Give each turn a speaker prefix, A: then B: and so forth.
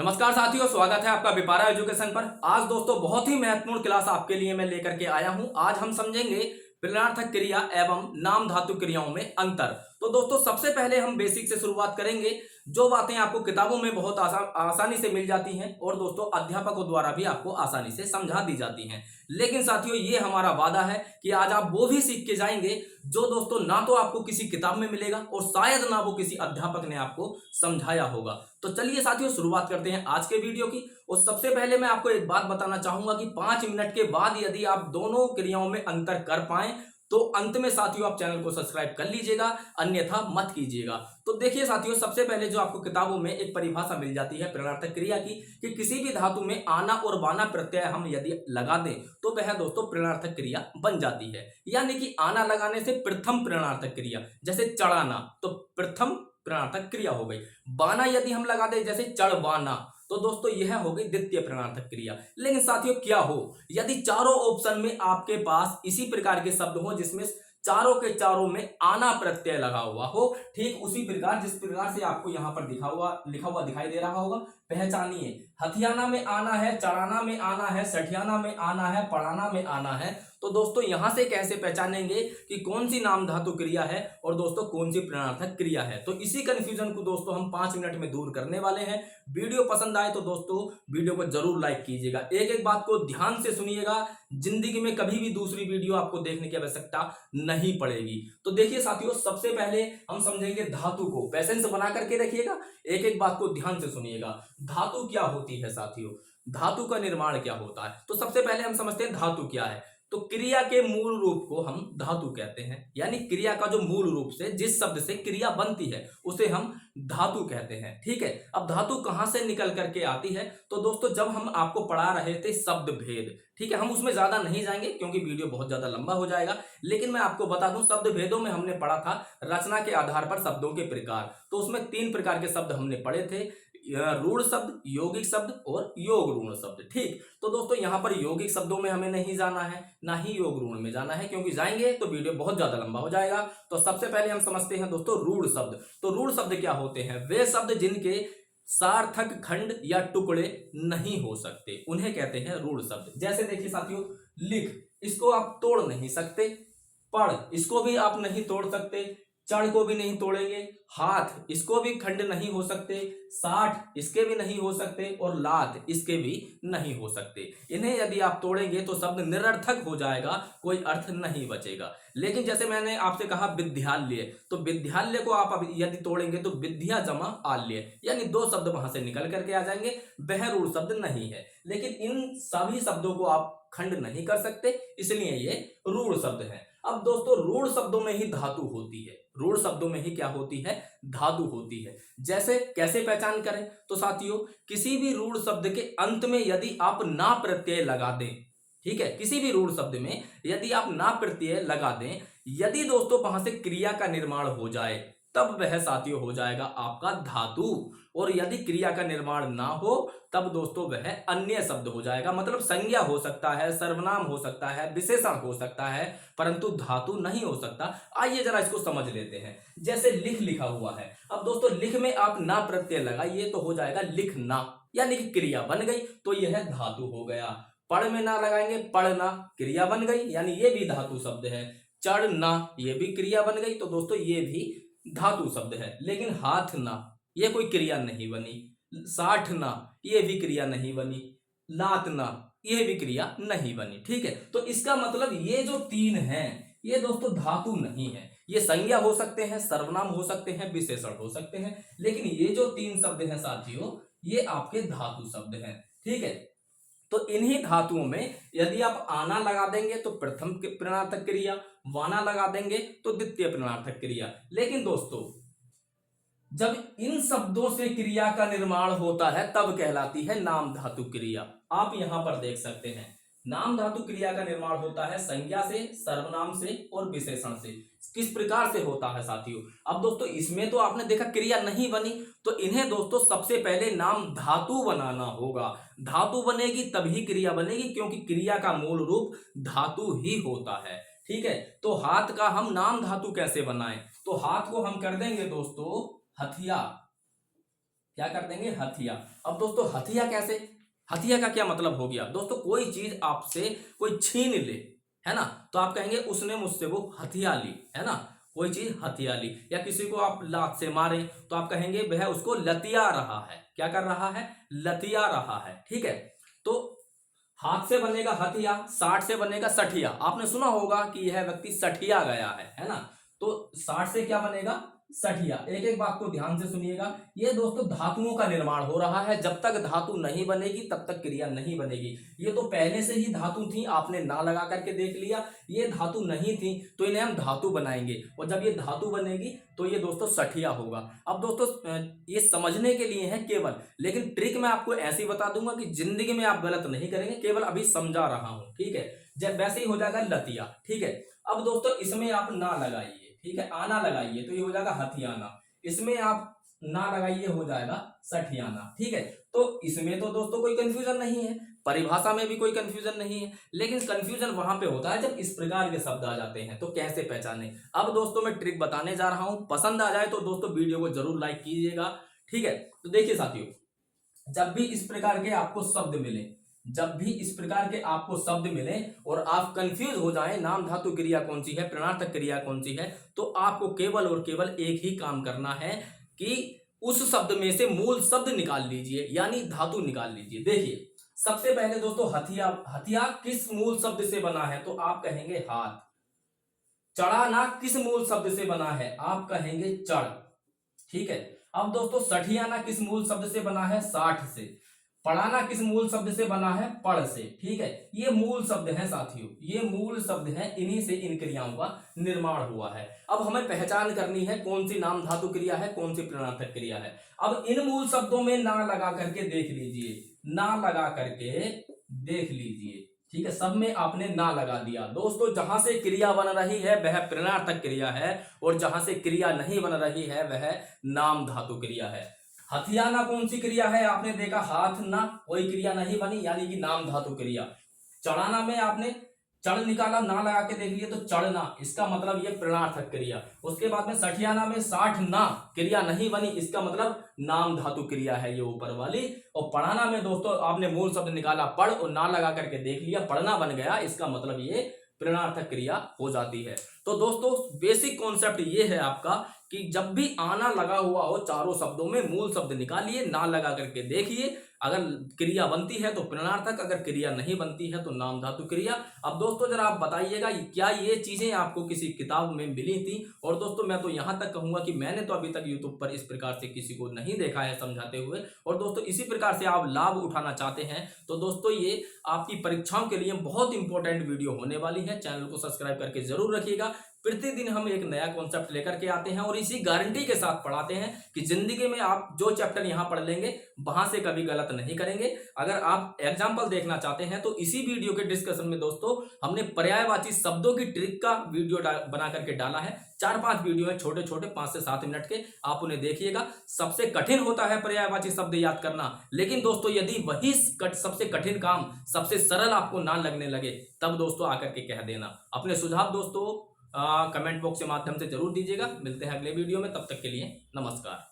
A: नमस्कार साथियों, स्वागत है आपका विपारा एजुकेशन पर। आज दोस्तों बहुत ही महत्वपूर्ण क्लास आपके लिए मैं लेकर के आया हूं। आज हम समझेंगे प्रेरणार्थक क्रिया एवं नाम धातु क्रियाओं में अंतर। तो दोस्तों सबसे पहले हम बेसिक से शुरुआत करेंगे। जो बातें आपको किताबों में बहुत आसानी से मिल जाती हैं और दोस्तों अध्यापकों द्वारा भी आपको आसानी से समझा दी जाती हैं, लेकिन साथियों ये हमारा वादा है कि आज आप वो भी सीख के जाएंगे जो दोस्तों ना तो आपको किसी किताब में मिलेगा और शायद ना वो किसी अध्यापक ने आपको समझाया होगा। तो चलिए साथियों शुरुआत करते हैं आज के वीडियो की। और सबसे पहले मैं आपको एक बात बताना चाहूंगा कि 5 मिनट के बाद यदि आप दोनों क्रियाओं में अंतर कर पाए तो अंत में साथियों आप चैनल को सब्सक्राइब कर लीजिएगा, अन्यथा मत कीजिएगा। तो देखिए साथियों, सबसे पहले जो आपको किताबों में एक परिभाषा मिल जाती है प्रेरणार्थक क्रिया की कि किसी भी धातु में आना और बाना प्रत्यय हम यदि लगा दें तो वह दोस्तों प्रेरणार्थक क्रिया बन जाती है। यानी कि आना लगाने से प्रथम प्रेरणार्थक क्रिया, जैसे चढ़ाना तो प्रथम प्रेरणार्थक क्रिया हो गई। बाना यदि हम लगा दें जैसे चढ़वाना तो दोस्तों यह हो गई द्वितीय प्रेरणार्थक क्रिया। लेकिन साथियों क्या हो यदि चारों ऑप्शन में आपके पास इसी प्रकार के शब्द हो जिसमें चारों के चारों में आना प्रत्यय लगा हुआ हो, ठीक उसी प्रकार जिस प्रकार से आपको यहां पर लिखा हुआ दिखाई दे रहा होगा। पहचानिए, हथियाना में आना है, चढ़ाना में आना है, सठियाना में आना है, पढ़ाना में आना है। तो दोस्तों यहां से कैसे पहचानेंगे कि कौन सी नाम धातु क्रिया है और दोस्तों कौन सी प्रेरणार्थक क्रिया है। तो इसी कंफ्यूजन को दोस्तों हम 5 मिनट में दूर करने वाले हैं। वीडियो पसंद आए तो दोस्तों वीडियो को जरूर लाइक कीजिएगा, एक एक बात को ध्यान से सुनिएगा। जिंदगी में कभी भी दूसरी वीडियो आपको देखने की आवश्यकता नहीं पड़ेगी। तो देखिए साथियों, सबसे पहले हम समझेंगे धातु को। पैसेंस बना करके रखिएगा, एक एक बात को ध्यान से सुनिएगा। धातु क्या होती है साथियों, धातु का निर्माण क्या होता है। तो सबसे पहले हम समझते हैं धातु क्या है। तो क्रिया के मूल रूप को हम धातु कहते हैं, यानी क्रिया का जो मूल रूप से जिस शब्द से क्रिया बनती है उसे हम धातु कहते हैं। ठीक है, अब धातु कहां से निकल करके आती है। तो दोस्तों जब हम आपको पढ़ा रहे थे शब्द भेद, ठीक है, हम उसमें ज्यादा नहीं जाएंगे क्योंकि वीडियो बहुत ज्यादा लंबा हो जाएगा, लेकिन मैं आपको बता दूं शब्द भेदों में हमने पढ़ा था रचना के आधार पर शब्दों के प्रकार। तो उसमें 3 प्रकार के शब्द हमने पढ़े थे, रूढ़ शब्द, यौगिक शब्द और योग ऋण शब्द। ठीक, तो दोस्तों यहां पर यौगिक शब्दों में हमें नहीं जाना है, ना ही योग ऋण में जाना है, क्योंकि जाएंगे तो वीडियो बहुत ज्यादा लंबा हो जाएगा। तो सबसे पहले हम समझते हैं दोस्तों रूढ़ शब्द। तो रूढ़ शब्द क्या होते हैं, वे शब्द जिनके सार्थक खंड या टुकड़े नहीं हो सकते उन्हें कहते हैं रूढ़ शब्द। जैसे देखिए साथियों, लिख, इसको आप तोड़ नहीं सकते। पढ़, इसको भी आप नहीं तोड़ सकते। चढ़ को भी नहीं तोड़ेंगे। हाथ, इसको भी खंड नहीं हो सकते। साठ, इसके भी नहीं हो सकते। और लात, इसके भी नहीं हो सकते। इन्हें यदि आप तोड़ेंगे तो शब्द निरर्थक हो जाएगा, कोई अर्थ नहीं बचेगा। लेकिन जैसे मैंने आपसे कहा विद्यालय, तो विद्यालय को आप यदि तोड़ेंगे तो विद्या जमा आल्य, यानी 2 शब्द वहां से निकल करके आ जाएंगे। वह रूढ़ शब्द नहीं है, लेकिन इन सभी शब्दों को आप खंड नहीं कर सकते, इसलिए ये रूढ़ शब्द है। अब दोस्तों रूढ़ शब्दों में ही धातु होती है, रूढ़ शब्दों में ही क्या होती है, धातु होती है। जैसे कैसे पहचान करें, तो साथियों किसी भी रूढ़ शब्द के अंत में यदि आप ना प्रत्यय लगा दें, ठीक है, किसी भी रूढ़ शब्द में यदि आप ना प्रत्यय लगा दें, यदि दोस्तों वहां से क्रिया का निर्माण हो जाए तब वह साथियों हो जाएगा आपका धातु। और यदि क्रिया का निर्माण ना हो तब दोस्तों वह अन्य शब्द हो जाएगा। मतलब संज्ञा हो सकता है, सर्वनाम हो सकता है, विशेषण हो सकता है, परंतु धातु नहीं हो सकता। आइए जरा इसको समझ लेते हैं। जैसे लिख लिखा हुआ है, अब दोस्तों लिख में आप ना प्रत्यय लगाइए तो हो जाएगा लिखना, यानी कि क्रिया बन गई, तो यह धातु हो गया। पढ़ में ना लगाएंगे, पढ़ना, क्रिया बन गई, यानी ये भी धातु शब्द है। चढ़ना, ये भी क्रिया बन गई, तो दोस्तों ये भी धातु शब्द है। लेकिन हाथना, ये कोई क्रिया नहीं बनी। साठना, ये भी क्रिया नहीं बनी। लातना, ये भी क्रिया नहीं बनी। ठीक है, तो इसका मतलब ये जो 3 हैं ये दोस्तों धातु नहीं है। ये संज्ञा हो सकते हैं, सर्वनाम हो सकते हैं, विशेषण हो सकते हैं, लेकिन ये जो 3 शब्द हैं साथियों ये आपके धातु शब्द हैं। ठीक है, तो इन्हीं धातुओं में यदि आप आना लगा देंगे तो प्रथम प्रेरणार्थक क्रिया, वाना लगा देंगे तो द्वितीय प्रेरणार्थक क्रिया। लेकिन दोस्तों जब इन शब्दों से क्रिया का निर्माण होता है तब कहलाती है नाम धातु क्रिया। आप यहां पर देख सकते हैं नाम धातु क्रिया का निर्माण होता है संज्ञा से, सर्वनाम से और विशेषण से। किस प्रकार से होता है साथियों, अब दोस्तों इसमें तो आपने देखा क्रिया नहीं बनी, तो इन्हें दोस्तों सबसे पहले नाम धातु बनाना होगा। धातु बनेगी तभी क्रिया बनेगी, क्योंकि क्रिया का मूल रूप धातु ही होता है। ठीक है, तो हाथ का हम नाम धातु कैसे बनाएं, तो हाथ को हम कर देंगे दोस्तों हथिया, क्या कर देंगे, हथिया। अब दोस्तों हथिया कैसे, हथिया का क्या मतलब हो गया दोस्तों, कोई चीज आपसे कोई छीन ले, है ना, तो आप कहेंगे उसने मुझसे वो हथिया ली, है ना, कोई चीज हथिया ली। या किसी को आप लात से मारे तो आप कहेंगे वह उसको लतिया रहा है, क्या कर रहा है, लतिया रहा है, ठीक है। तो हाथ से बनेगा हथिया, साठ से बनेगा सठिया। आपने सुना होगा कि यह व्यक्ति सठिया गया है ना, तो साठ से क्या बनेगा, सठिया। एक एक बात को ध्यान से सुनिएगा। ये दोस्तों धातुओं का निर्माण हो रहा है, जब तक धातु नहीं बनेगी तब तक क्रिया नहीं बनेगी। ये तो पहले से ही धातु थी, आपने ना लगा करके देख लिया, ये धातु नहीं थी तो इन्हें हम धातु बनाएंगे, और जब ये धातु बनेगी तो ये दोस्तों सठिया होगा। अब दोस्तों ये समझने के लिए है केवल, लेकिन ट्रिक मैं आपको ऐसी बता दूंगा कि जिंदगी में आप गलत नहीं करेंगे, केवल अभी समझा रहा हूं, ठीक है। जब वैसे ही हो जाएगा लतिया, ठीक है। अब दोस्तों इसमें आप ना लगाइए, ठीक है, आना लगाइए तो ये हो जाएगा हथियाना, इसमें आप ना लगाइए हो जाएगा सठियाना, ठीक है। तो इसमें तो दोस्तों कोई कंफ्यूजन नहीं है, परिभाषा में भी कोई कंफ्यूजन नहीं है, लेकिन कंफ्यूजन वहां पे होता है जब इस प्रकार के शब्द आ जाते हैं, तो कैसे पहचाने। अब दोस्तों मैं ट्रिक बताने जा रहा हूं, पसंद आ जाए तो दोस्तों वीडियो को जरूर लाइक कीजिएगा, ठीक है। तो देखिए साथियों, जब भी इस प्रकार के आपको शब्द मिले, जब भी इस प्रकार के आपको शब्द मिले और आप कंफ्यूज हो जाएं नाम धातु क्रिया कौन सी है, प्रणार्थक क्रिया कौन सी है, तो आपको केवल और केवल एक ही काम करना है कि उस शब्द में से मूल शब्द निकाल लीजिए, यानी धातु निकाल लीजिए। देखिए सबसे पहले दोस्तों हथिया, हथिया किस मूल शब्द से बना है, तो आप कहेंगे हाथ। चढ़ाना किस मूल शब्द से बना है, आप कहेंगे चढ़, ठीक है। अब दोस्तों सठियाना किस मूल शब्द से बना है, साठ से। पढ़ाना किस मूल शब्द से बना है, पढ़ से, ठीक है। ये मूल शब्द हैं साथियों, ये मूल शब्द हैं, इन्हीं से इन क्रियाओं का निर्माण हुआ है। अब हमें पहचान करनी है कौन सी नाम धातु क्रिया है, कौन सी प्रणार्थक क्रिया है। अब इन मूल शब्दों में ना लगा करके देख लीजिए, ना लगा करके देख लीजिए, ठीक है। सब में आपने ना लगा दिया दोस्तों, जहां से क्रिया बन रही है वह प्रणार्थक क्रिया है, और जहां से क्रिया नहीं बन रही है वह नाम धातु क्रिया है। हथियाना कौन सी क्रिया है, आपने देखा हाथ ना, कोई क्रिया नहीं बनी, यानी कि नाम धातु क्रिया। चढ़ाना में आपने चढ़ निकाला, ना लगा के देख लिया तो चढ़ना, इसका मतलब ये प्रणार्थक क्रिया। उसके बाद में सठियाना में साठ ना, क्रिया नहीं बनी, इसका मतलब नाम धातु क्रिया है ये ऊपर वाली। और पढ़ाना में दोस्तों आपने मूल शब्द निकाला पढ़, और ना लगा करके देख लिया, पढ़ना बन गया, इसका मतलब ये प्रणार्थक क्रिया हो जाती है। तो दोस्तों बेसिक कॉन्सेप्ट ये है आपका कि जब भी आना लगा हुआ हो चारों शब्दों में, मूल शब्द निकालिए, ना लगा करके देखिए, अगर क्रिया बनती है तो प्रणार्थक, अगर क्रिया नहीं बनती है तो नाम धातु क्रिया। अब दोस्तों जरा आप बताइएगा क्या ये चीजें आपको किसी किताब में मिली थी। और दोस्तों मैं तो यहां तक कहूंगा कि मैंने तो अभी तक यूट्यूब पर इस प्रकार से किसी को नहीं देखा है समझाते हुए। और दोस्तों इसी प्रकार से आप लाभ उठाना चाहते हैं तो दोस्तों ये आपकी परीक्षाओं के लिए बहुत इंपॉर्टेंट वीडियो होने वाली है, चैनल को सब्सक्राइब करके जरूर रखिएगा। प्रतिदिन हम एक नया कॉन्सेप्ट लेकर के आते हैं और इसी गारंटी के साथ पढ़ाते हैं कि जिंदगी में आप जो चैप्टर यहां पढ़ लेंगे वहां से कभी गलत नहीं करेंगे। अगर आप एग्जाम्पल देखना चाहते हैं तो इसी वीडियो के डिस्कशन में दोस्तों हमने पर्यायवाची शब्दों की ट्रिक का वीडियो बना करके डाला है। 4-5 वीडियो है छोटे छोटे 5 से 7 मिनट के, आप उन्हें देखिएगा। सबसे कठिन होता है पर्यायवाची शब्द याद करना, लेकिन दोस्तों यदि वही सबसे कठिन काम सबसे सरल आपको ना लगने लगे तब दोस्तों आकर के कह देना। अपने सुझाव दोस्तों कमेंट बॉक्स के माध्यम से जरूर दीजिएगा। मिलते हैं अगले वीडियो में, तब तक के लिए नमस्कार।